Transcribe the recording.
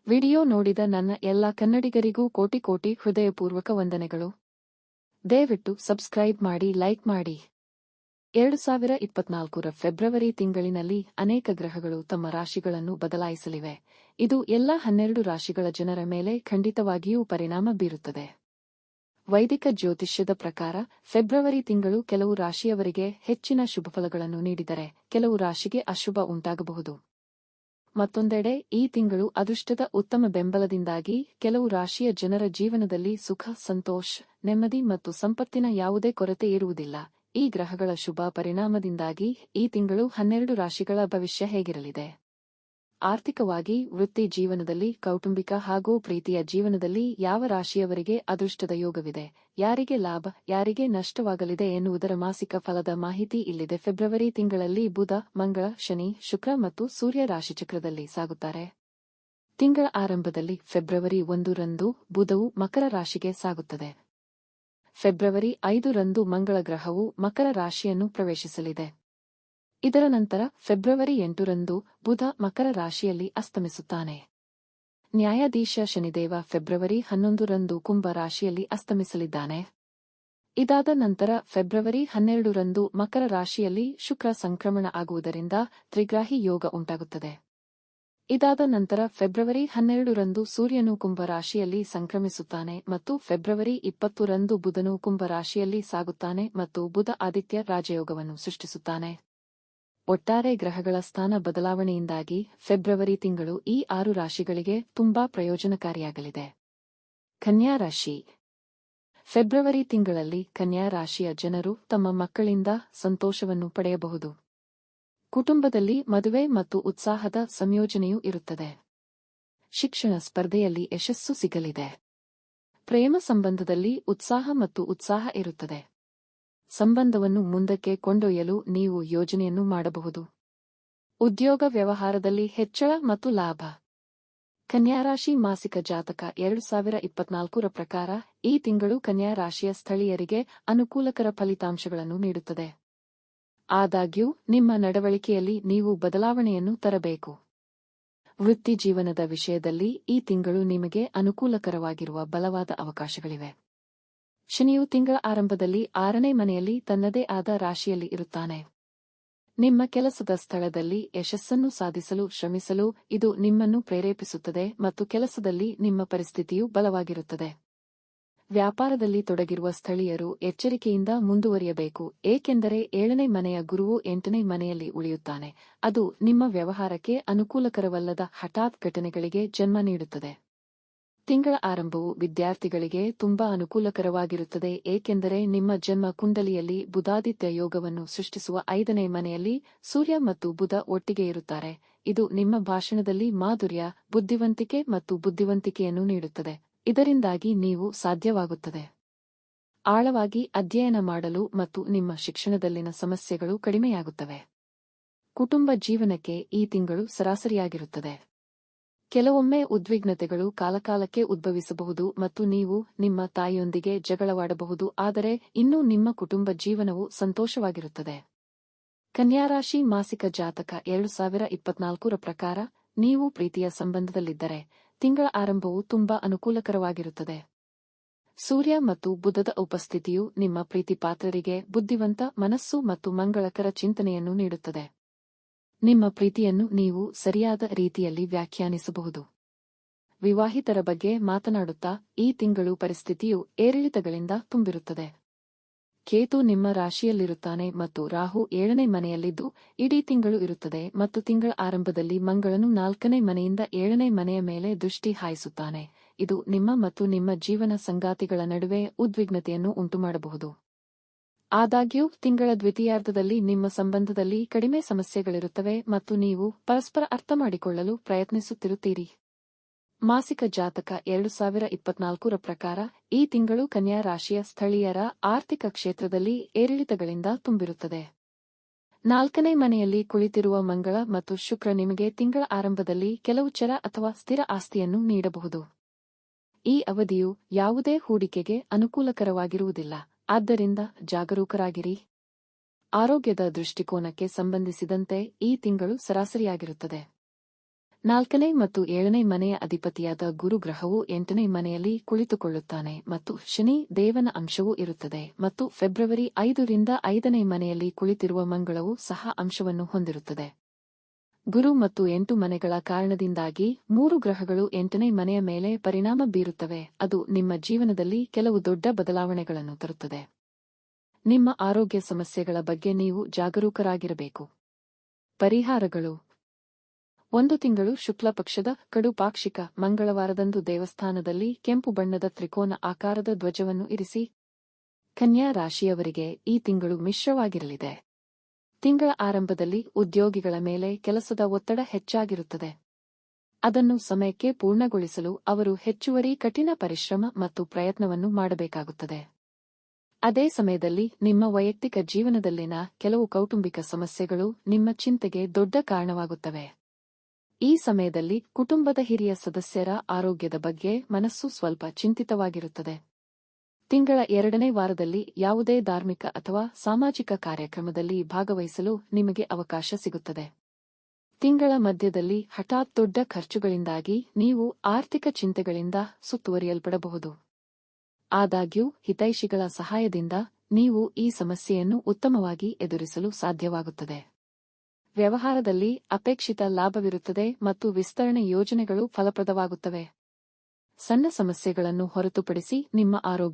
Video ನೋಡಿದ ನನ್ನ ಎಲ್ಲ ಕನ್ನಡಿಗರಿಗೂ ಕೋಟಿ ಕೋಟಿ ಹೃದಯಪೂರ್ವಕ ವಂದನೆಗಳು. ದಯವಿಟ್ಟು ಸಬ್ಸ್ಕ್ರೈಬ್ ಮಾಡಿ, ಲೈಕ್ ಮಾಡಿ. 2024ರ ಫೆಬ್ರವರಿ ತಿಂಗಳಿನಲ್ಲಿ ಅನೇಕ ಗ್ರಹಗಳು ತಮ್ಮ ರಾಶಿಗಳನ್ನು ಬದಲಾಯಿಸಲಿವೆ. ಇದು ಎಲ್ಲ 12 ರಾಶಿಗಳ ಜನರ ಮೇಲೆ ಖಂಡಿತವಾಗಿಯೂ ಪರಿಣಾಮ ಬೀರುತ್ತದೆ. ವೈದಿಕ ಜ್ಯೋತಿಷ್ಯದ ಪ್ರಕಾರ ಫೆಬ್ರವರಿ ತಿಂಗಳು ಕೆಲವು ರಾಶಿಯವರಿಗೆ ಹೆಚ್ಚಿನ ಶುಭಫಲಗಳನ್ನು ನೀಡಿದರೆ ಕೆಲವು ರಾಶಿಗೆ ಅಶುಭ ಉಂಟಾಗಬಹುದು. ಮತ್ತೊಂದೆಡೆ ಈ ತಿಂಗಳು ಅದೃಷ್ಟದ ಉತ್ತಮ ಬೆಂಬಲದಿಂದಾಗಿ ಕೆಲವು ರಾಶಿಯ ಜನರ ಜೀವನದಲ್ಲಿ ಸುಖ, ಸಂತೋಷ, ನೆಮ್ಮದಿ ಮತ್ತು ಸಂಪತ್ತಿನ ಯಾವುದೇ ಕೊರತೆ ಇರುವುದಿಲ್ಲ. ಈ ಗ್ರಹಗಳ ಶುಭ ಪರಿಣಾಮದಿಂದಾಗಿ ಈ ತಿಂಗಳು 12 ರಾಶಿಗಳ ಭವಿಷ್ಯ ಹೇಗಿರಲಿದೆ? ಆರ್ಥಿಕವಾಗಿ, ವೃತ್ತಿ ಜೀವನದಲ್ಲಿ, ಕೌಟುಂಬಿಕ ಹಾಗೂ ಪ್ರೀತಿಯ ಜೀವನದಲ್ಲಿ ಯಾವ ರಾಶಿಯವರಿಗೆ ಅದೃಷ್ಟದ ಯೋಗವಿದೆ, ಯಾರಿಗೆ ಲಾಭ, ಯಾರಿಗೆ ನಷ್ಟವಾಗಲಿದೆ ಎನ್ನುವುದರ ಮಾಸಿಕ ಫಲದ ಮಾಹಿತಿ ಇಲ್ಲಿದೆ. ಫೆಬ್ರವರಿ ತಿಂಗಳಲ್ಲಿ ಬುಧ, ಮಂಗಳ, ಶನಿ, ಶುಕ್ರ ಮತ್ತು ಸೂರ್ಯ ರಾಶಿಚಕ್ರದಲ್ಲಿ ಸಾಗುತ್ತಾರೆ. ತಿಂಗಳ ಆರಂಭದಲ್ಲಿ ಫೆಬ್ರವರಿ 1ರಂದು ಬುಧವು ಮಕರ ರಾಶಿಗೆ ಸಾಗುತ್ತದೆ. ಫೆಬ್ರವರಿ 5ರಂದು ಮಂಗಳ ಗ್ರಹವು ಮಕರ ರಾಶಿಯನ್ನು ಪ್ರವೇಶಿಸಲಿದೆ. ಇದರ ನಂತರ ಫೆಬ್ರವರಿ 8ರಂದು ಬುಧ ಮಕರ ರಾಶಿಯಲ್ಲಿ ಅಸ್ತಮಿಸುತ್ತಾನೆ. ನ್ಯಾಯಾಧೀಶ ಶನಿದೇವ ಫೆಬ್ರವರಿ 11ರಂದು ಕುಂಭ ರಾಶಿಯಲ್ಲಿ ಅಸ್ತಮಿಸಲಿದ್ದಾನೆ. ಇದಾದ ನಂತರ ಫೆಬ್ರವರಿ 12ರಂದು ಮಕರ ರಾಶಿಯಲ್ಲಿ ಶುಕ್ರ ಸಂಕ್ರಮಣ ಆಗುವುದರಿಂದ ತ್ರಿಗ್ರಾಹಿ ಯೋಗ ಉಂಟಾಗುತ್ತದೆ. ಇದಾದ ನಂತರ ಫೆಬ್ರವರಿ 12ರಂದು ಸೂರ್ಯನು ಕುಂಭ ರಾಶಿಯಲ್ಲಿ ಸಂಕ್ರಮಿಸುತ್ತಾನೆ ಮತ್ತು ಫೆಬ್ರವರಿ 20ರಂದು ಬುಧನು ಕುಂಭ ರಾಶಿಯಲ್ಲಿ ಸಾಗುತ್ತಾನೆ ಮತ್ತು ಬುಧ ಆದಿತ್ಯ ರಾಜಯೋಗವನ್ನು ಸೃಷ್ಟಿಸುತ್ತಾನೆ. ಒಟ್ಟಾರೆ ಗ್ರಹಗಳ ಸ್ಥಾನ ಬದಲಾವಣೆಯಿಂದಾಗಿ ಫೆಬ್ರವರಿ ತಿಂಗಳು ಈ 6 ರಾಶಿಗಳಿಗೆ ತುಂಬಾ ಪ್ರಯೋಜನಕಾರಿಯಾಗಲಿದೆ. ಕನ್ಯಾ ರಾಶಿ. ಫೆಬ್ರವರಿ ತಿಂಗಳಲ್ಲಿ ಕನ್ಯಾ ರಾಶಿಯ ಜನರು ತಮ್ಮ ಮಕ್ಕಳಿಂದ ಸಂತೋಷವನ್ನು ಪಡೆಯಬಹುದು. ಕುಟುಂಬದಲ್ಲಿ ಮದುವೆ ಮತ್ತು ಉತ್ಸಾಹದ ಸಂಯೋಜನೆಯೂ ಇರುತ್ತದೆ. ಶಿಕ್ಷಣ ಸ್ಪರ್ಧೆಯಲ್ಲಿ ಯಶಸ್ಸು ಸಿಗಲಿದೆ. ಪ್ರೇಮ ಸಂಬಂಧದಲ್ಲಿ ಉತ್ಸಾಹ ಮತ್ತು ಉತ್ಸಾಹ ಇರುತ್ತದೆ. ಸಂಬಂಧವನ್ನು ಮುಂದಕ್ಕೆ ಕೊಂಡೊಯ್ಯಲು ನೀವು ಯೋಜನೆಯನ್ನು ಮಾಡಬಹುದು. ಉದ್ಯೋಗ ವ್ಯವಹಾರದಲ್ಲಿ ಹೆಚ್ಚಳ ಮತ್ತು ಲಾಭ. ಕನ್ಯಾರಾಶಿ ಮಾಸಿಕ ಜಾತಕ 2024ರ ಪ್ರಕಾರ ಈ ತಿಂಗಳು ಕನ್ಯಾ ರಾಶಿಯ ಸ್ಥಳೀಯರಿಗೆ ಅನುಕೂಲಕರ ಫಲಿತಾಂಶಗಳನ್ನು ನೀಡುತ್ತದೆ. ಆದಾಗ್ಯೂ ನಿಮ್ಮ ನಡವಳಿಕೆಯಲ್ಲಿ ನೀವು ಬದಲಾವಣೆಯನ್ನು ತರಬೇಕು. ವೃತ್ತಿ ಜೀವನದ ವಿಷಯದಲ್ಲಿ ಈ ತಿಂಗಳು ನಿಮಗೆ ಅನುಕೂಲಕರವಾಗಿರುವ ಬಲವಾದ ಅವಕಾಶಗಳಿವೆ. ಶನಿಯು ತಿಂಗಳ ಆರಂಭದಲ್ಲಿ 6ನೇ ಮನೆಯಲ್ಲಿ ತನ್ನದೇ ಆದ ರಾಶಿಯಲ್ಲಿ ಇರುತ್ತಾನೆ. ನಿಮ್ಮ ಕೆಲಸದ ಸ್ಥಳದಲ್ಲಿ ಯಶಸ್ಸನ್ನು ಸಾಧಿಸಲು ಶ್ರಮಿಸಲು ಇದು ನಿಮ್ಮನ್ನು ಪ್ರೇರೇಪಿಸುತ್ತದೆ ಮತ್ತು ಕೆಲಸದಲ್ಲಿ ನಿಮ್ಮ ಪರಿಸ್ಥಿತಿಯು ಬಲವಾಗಿರುತ್ತದೆ. ವ್ಯಾಪಾರದಲ್ಲಿ ತೊಡಗಿರುವ ಸ್ಥಳೀಯರು ಎಚ್ಚರಿಕೆಯಿಂದ ಮುಂದುವರಿಯಬೇಕು, ಏಕೆಂದರೆ 7ನೇ ಮನೆಯ ಗುರುವು 8ನೇ ಮನೆಯಲ್ಲಿ ಉಳಿಯುತ್ತಾನೆ. ಅದು ನಿಮ್ಮ ವ್ಯವಹಾರಕ್ಕೆ ಅನುಕೂಲಕರವಲ್ಲದ ಹಠಾತ್ ಘಟನೆಗಳಿಗೆ ಜನ್ಮ ನೀಡುತ್ತದೆ. ತಿಂಗಳ ಆರಂಭವು ವಿದ್ಯಾರ್ಥಿಗಳಿಗೆ ತುಂಬಾ ಅನುಕೂಲಕರವಾಗಿರುತ್ತದೆ, ಏಕೆಂದರೆ ನಿಮ್ಮ ಜನ್ಮ ಕುಂಡಲಿಯಲ್ಲಿ ಬುಧಾದಿತ್ಯ ಯೋಗವನ್ನು ಸೃಷ್ಟಿಸುವ 5ನೇ ಮನೆಯಲ್ಲಿ ಸೂರ್ಯ ಮತ್ತು ಬುಧ ಒಟ್ಟಿಗೆ ಇರುತ್ತಾರೆ. ಇದು ನಿಮ್ಮ ಭಾಷಣದಲ್ಲಿ ಮಾಧುರ್ಯ, ಬುದ್ಧಿವಂತಿಕೆ ಮತ್ತು ಬುದ್ಧಿವಂತಿಕೆಯನ್ನು ನೀಡುತ್ತದೆ. ಇದರಿಂದಾಗಿ ನೀವು ಸಾಧ್ಯವಾಗುತ್ತದೆ ಆಳವಾಗಿ ಅಧ್ಯಯನ ಮಾಡಲು ಮತ್ತು ನಿಮ್ಮ ಶಿಕ್ಷಣದಲ್ಲಿನ ಸಮಸ್ಯೆಗಳು ಕಡಿಮೆಯಾಗುತ್ತವೆ. ಕುಟುಂಬ ಜೀವನಕ್ಕೆ ಈ ತಿಂಗಳು ಸರಾಸರಿಯಾಗಿರುತ್ತದೆ. ಕೆಲವೊಮ್ಮೆ ಉದ್ವಿಗ್ನತೆಗಳು ಕಾಲಕಾಲಕ್ಕೆ ಉದ್ಭವಿಸಬಹುದು ಮತ್ತು ನೀವು ನಿಮ್ಮ ತಾಯಿಯೊಂದಿಗೆ ಜಗಳವಾಡಬಹುದು, ಆದರೆ ಇನ್ನೂ ನಿಮ್ಮ ಕುಟುಂಬ ಜೀವನವು ಸಂತೋಷವಾಗಿರುತ್ತದೆ. ಕನ್ಯಾರಾಶಿ ಮಾಸಿಕ ಜಾತಕ 2024ರ ಪ್ರಕಾರ ನೀವು ಪ್ರೀತಿಯ ಸಂಬಂಧದಲ್ಲಿದ್ದರೆ ತಿಂಗಳ ಆರಂಭವು ತುಂಬಾ ಅನುಕೂಲಕರವಾಗಿರುತ್ತದೆ. ಸೂರ್ಯ ಮತ್ತು ಬುಧದ ಉಪಸ್ಥಿತಿಯು ನಿಮ್ಮ ಪ್ರೀತಿಪಾತ್ರರಿಗೆ ಬುದ್ಧಿವಂತ ಮನಸ್ಸು ಮತ್ತು ಮಂಗಳಕರ ಚಿಂತನೆಯನ್ನು ನೀಡುತ್ತದೆ. ನಿಮ್ಮ ಪ್ರೀತಿಯನ್ನು ನೀವು ಸರಿಯಾದ ರೀತಿಯಲ್ಲಿ ವ್ಯಾಖ್ಯಾನಿಸಬಹುದು. ವಿವಾಹಿತರ ಬಗ್ಗೆ ಮಾತನಾಡುತ್ತಾ ಈ ತಿಂಗಳು ಪರಿಸ್ಥಿತಿಯು ಏರಿಳಿತಗಳಿಂದ ತುಂಬಿರುತ್ತದೆ. ಕೇತು ನಿಮ್ಮ ರಾಶಿಯಲ್ಲಿರುತ್ತಾನೆ ಮತ್ತು ರಾಹು 7ನೇ ಮನೆಯಲ್ಲಿದ್ದು ಇಡೀ ತಿಂಗಳು ಇರುತ್ತದೆ ಮತ್ತು ತಿಂಗಳ ಆರಂಭದಲ್ಲಿ ಮಂಗಳನು 4ನೇ ಮನೆಯಿಂದ 7ನೇ ಮನೆಯ ಮೇಲೆ ದೃಷ್ಟಿ ಹಾಯಿಸುತ್ತಾನೆ. ಇದು ನಿಮ್ಮ ಮತ್ತು ನಿಮ್ಮ ಜೀವನ ಸಂಗಾತಿಗಳ ನಡುವೆ ಉದ್ವಿಗ್ನತೆಯನ್ನು ಉಂಟುಮಾಡಬಹುದು. ಆದಾಗ್ಯೂ ತಿಂಗಳ ದ್ವಿತೀಯಾರ್ಧದಲ್ಲಿ ನಿಮ್ಮ ಸಂಬಂಧದಲ್ಲಿ ಕಡಿಮೆ ಸಮಸ್ಯೆಗಳಿರುತ್ತವೆ ಮತ್ತು ನೀವು ಪರಸ್ಪರ ಅರ್ಥಮಾಡಿಕೊಳ್ಳಲು ಪ್ರಯತ್ನಿಸುತ್ತಿರುತ್ತೀರಿ. ಮಾಸಿಕ ಜಾತಕ 2024ರ ಪ್ರಕಾರ ಈ ತಿಂಗಳು ಕನ್ಯಾ ರಾಶಿಯ ಸ್ಥಳೀಯರ ಆರ್ಥಿಕ ಕ್ಷೇತ್ರದಲ್ಲಿ ಏರಿಳಿತಗಳಿಂದ ತುಂಬಿರುತ್ತದೆ. 4ನೇ ಮನೆಯಲ್ಲಿ ಕುಳಿತಿರುವ ಮಂಗಳ ಮತ್ತು ಶುಕ್ರ ನಿಮಗೆ ತಿಂಗಳ ಆರಂಭದಲ್ಲಿ ಕೆಲವು ಚರ ಅಥವಾ ಸ್ಥಿರ ಆಸ್ತಿಯನ್ನು ನೀಡಬಹುದು. ಈ ಅವಧಿಯು ಯಾವುದೇ ಹೂಡಿಕೆಗೆ ಅನುಕೂಲಕರವಾಗಿರುವುದಿಲ್ಲ, ಆದ್ದರಿಂದ ಜಾಗರೂಕರಾಗಿರಿ. ಆರೋಗ್ಯದ ದೃಷ್ಟಿಕೋನಕ್ಕೆ ಸಂಬಂಧಿಸಿದಂತೆ ಈ ತಿಂಗಳು ಸರಾಸರಿಯಾಗಿರುತ್ತದೆ. 4ನೇ ಮತ್ತು 7ನೇ ಮನೆಯ ಅಧಿಪತಿಯಾದ ಗುರು ಗ್ರಹವು 8ನೇ ಮನೆಯಲ್ಲಿ ಕುಳಿತುಕೊಳ್ಳುತ್ತಾನೆ ಮತ್ತು ಶನಿ ದೇವನ ಅಂಶವೂ ಇರುತ್ತದೆ ಮತ್ತು ಫೆಬ್ರವರಿ 5ರಿಂದ 5ನೇ ಮನೆಯಲ್ಲಿ ಕುಳಿತಿರುವ ಮಂಗಳವು ಸಹ ಅಂಶವನ್ನು ಹೊಂದಿರುತ್ತದೆ. ಗುರು ಮತ್ತು 8 ಮನೆಗಳ ಕಾರಣದಿಂದಾಗಿ 3 ಗ್ರಹಗಳು 8ನೇ ಮನೆಯ ಮೇಲೆ ಪರಿಣಾಮ ಬೀರುತ್ತವೆ. ಅದು ನಿಮ್ಮ ಜೀವನದಲ್ಲಿ ಕೆಲವು ದೊಡ್ಡ ಬದಲಾವಣೆಗಳನ್ನು ತರುತ್ತದೆ. ನಿಮ್ಮ ಆರೋಗ್ಯ ಸಮಸ್ಯೆಗಳ ಬಗ್ಗೆ ನೀವು ಜಾಗರೂಕರಾಗಿರಬೇಕು. ಪರಿಹಾರಗಳು: 1 ತಿಂಗಳು ಶುಕ್ಲ ಪಕ್ಷದ ಕಡು ಪಾಕ್ಷಿಕ ಮಂಗಳವಾರದಂದು ದೇವಸ್ಥಾನದಲ್ಲಿ ಕೆಂಪು ಬಣ್ಣದ ತ್ರಿಕೋನ ಆಕಾರದ ಧ್ವಜವನ್ನು ಇರಿಸಿ. ಕನ್ಯಾ ರಾಶಿಯವರಿಗೆ ಈ ತಿಂಗಳು ಮಿಶ್ರವಾಗಿರಲಿದೆ. ತಿಂಗಳ ಆರಂಭದಲ್ಲಿ ಉದ್ಯೋಗಿಗಳ ಮೇಲೆ ಕೆಲಸದ ಒತ್ತಡ ಹೆಚ್ಚಾಗಿರುತ್ತದೆ. ಅದನ್ನು ಸಮಯಕ್ಕೆ ಪೂರ್ಣಗೊಳಿಸಲು ಅವರು ಹೆಚ್ಚುವರಿ ಕಠಿಣ ಪರಿಶ್ರಮ ಮತ್ತು ಪ್ರಯತ್ನವನ್ನು ಮಾಡಬೇಕಾಗುತ್ತದೆ. ಅದೇ ಸಮಯದಲ್ಲಿ ನಿಮ್ಮ ವೈಯಕ್ತಿಕ ಜೀವನದಲ್ಲಿನ ಕೆಲವು ಕೌಟುಂಬಿಕ ಸಮಸ್ಯೆಗಳು ನಿಮ್ಮ ಚಿಂತೆಗೆ ದೊಡ್ಡ ಕಾರಣವಾಗುತ್ತವೆ. ಈ ಸಮಯದಲ್ಲಿ ಕುಟುಂಬದ ಹಿರಿಯ ಸದಸ್ಯರ ಆರೋಗ್ಯದ ಬಗ್ಗೆ ಮನಸ್ಸು ಸ್ವಲ್ಪ ಚಿಂತಿತವಾಗಿರುತ್ತದೆ. ತಿಂಗಳ 2ನೇ ವಾರದಲ್ಲಿ ಯಾವುದೇ ಧಾರ್ಮಿಕ ಅಥವಾ ಸಾಮಾಜಿಕ ಕಾರ್ಯಕ್ರಮದಲ್ಲಿ ಭಾಗವಹಿಸಲು ನಿಮಗೆ ಅವಕಾಶ ಸಿಗುತ್ತದೆ. ತಿಂಗಳ ಮಧ್ಯದಲ್ಲಿ ಹಠಾತ್ ದೊಡ್ಡ ಖರ್ಚುಗಳಿಂದಾಗಿ ನೀವು ಆರ್ಥಿಕ ಚಿಂತೆಗಳಿಂದ ಸುತ್ತುವರಿಯಲ್ಪಡಬಹುದು. ಆದಾಗ್ಯೂ ಹಿತೈಷಿಗಳ ಸಹಾಯದಿಂದ ನೀವು ಈ ಸಮಸ್ಯೆಯನ್ನು ಉತ್ತಮವಾಗಿ ಎದುರಿಸಲು ಸಾಧ್ಯವಾಗುತ್ತದೆ. ವ್ಯವಹಾರದಲ್ಲಿ ಅಪೇಕ್ಷಿತ ಲಾಭವಿರುತ್ತದೆ ಮತ್ತು ವಿಸ್ತರಣೆ ಯೋಜನೆಗಳು ಫಲಪ್ರದವಾಗುತ್ತವೆ. ಸಣ್ಣ ಸಮಸ್ಯೆಗಳನ್ನು ಹೊರತುಪಡಿಸಿ ನಿಮ್ಮ ಆರೋಗ್ಯ